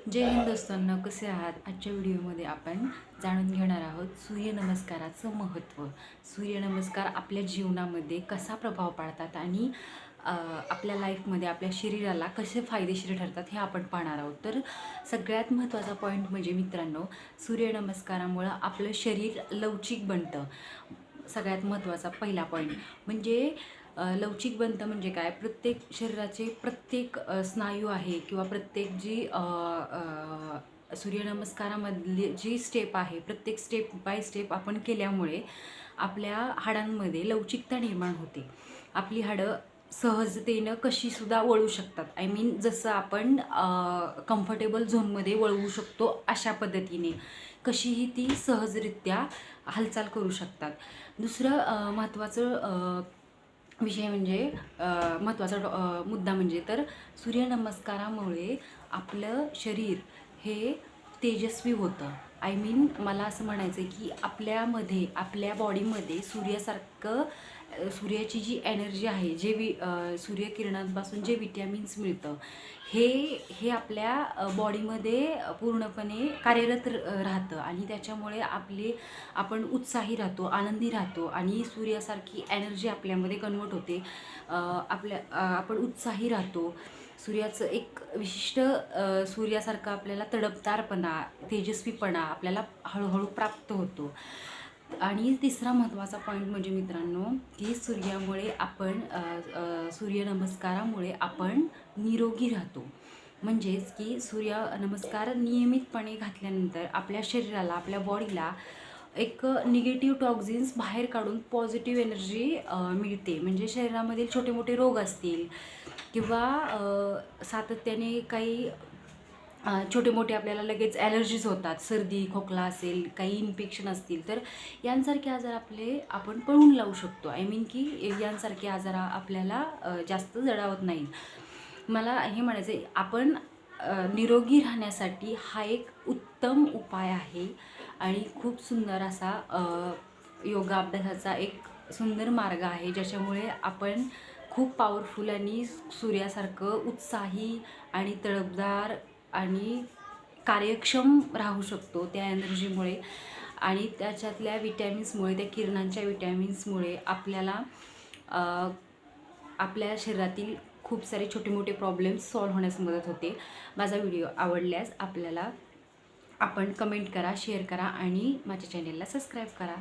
जय हिंद दोस्तांनो, कसे आहात? आजच्या व्हिडिओमध्ये आपण जाणून घेणार आहोत सूर्यनमस्काराचं महत्त्व. सूर्यनमस्कार आपल्या जीवनामध्ये कसा प्रभाव पाडतात आणि आपल्या लाईफमध्ये आपल्या शरीराला कसे फायदेशीर ठरतात हे आपण पाहणार आहोत. तर सगळ्यात महत्त्वाचा पॉईंट म्हणजे मित्रांनो, सूर्यनमस्कारामुळं आपलं शरीर लवचिक बनतं. सगळ्यात महत्त्वाचा पहिला पॉईंट म्हणजे लवचिक बनतं म्हणजे काय? प्रत्येक शरीराचे प्रत्येक स्नायू आहे किंवा प्रत्येक जी सूर्यनमस्कारामधली जी स्टेप आहे, प्रत्येक स्टेप बाय स्टेप आपण केल्यामुळे आपल्या हाडांमध्ये लवचिकता निर्माण होते. आपली हाडं सहजतेनं कशीसुद्धा वळू शकतात. आय मीन जसं आपण कम्फर्टेबल झोनमध्ये वळवू शकतो अशा पद्धतीने कशीही ती सहजरित्या हालचाल करू शकतात. दुसरं महत्त्वाचं विषय म्हणजे महत्त्वाचा मुद्दा म्हणजे तर सूर्यनमस्कारामुळे आपलं शरीर हे तेजस्वी होतं. आय मीन मला असं म्हणायचं आहे की आपल्यामध्ये आपल्या बॉडीमध्ये सूर्याची जी एनर्जी आहे, सूर्यकिरणांपासून जे विटॅमिन्स मिळतं हे हे आपल्या बॉडीमध्ये पूर्णपणे कार्यरत राहतं आणि त्याच्यामुळे आपण उत्साही राहतो, आनंदी राहतो आणि सूर्यासारखी एनर्जी आपल्यामध्ये कन्वर्ट होते. आपण उत्साही राहतो. सूर्याचं एक विशिष्ट सूर्यासारखा आपल्याला तडफदारपणा, तेजस्वीपणा आपल्याला हळूहळू प्राप्त होतो. आणि तिसरा महत्त्वाचा पॉईंट म्हणजे मित्रांनो की सूर्यनमस्कारामुळे आपण निरोगी राहतो. म्हणजेच की सूर्यनमस्कार नियमितपणे घातल्यानंतर आपल्या शरीराला, आपल्या बॉडीला एक निगेटिव्ह टॉक्झिन्स बाहेर काढून पॉझिटिव्ह एनर्जी मिळते. म्हणजे शरीरामधील छोटे मोठे रोग असतील किंवा सातत्याने काही छोटे मोठे आपल्याला लगेच ॲलर्जीज होतात, सर्दी खोकला असेल, काही इन्फेक्शन असतील, तर यांसारखे आजार आपण पळवून लावू शकतो. आय मीन की यांसारखे आजार आपल्याला जास्त जडावत नाहीत. मला हे म्हणायचं आहे, आपण निरोगी राहण्यासाठी हा एक उत्तम उपाय आहे आणि खूप सुंदर असा योगा अभ्यासाचा एक सुंदर मार्ग आहे, ज्याच्यामुळे आपण खूप पॉवरफुल आणि सूर्यासारखं उत्साही आणि तडफदार आणि कार्यक्षम राहू शकतो त्या एनर्जीमुळे. आणि त्याच्यातल्या विटॅमिन्समुळे, त्या किरणांच्या विटॅमिन्समुळे आपल्याला आपल्या शरीरातील खूप सारे छोटे मोठे प्रॉब्लेम्स सॉल्व्ह होण्यास मदत होते. माझा व्हिडिओ आवडल्यास आपण कमेंट करा, शेअर करा आणि माझ्या चॅनेलला सबस्क्राईब करा.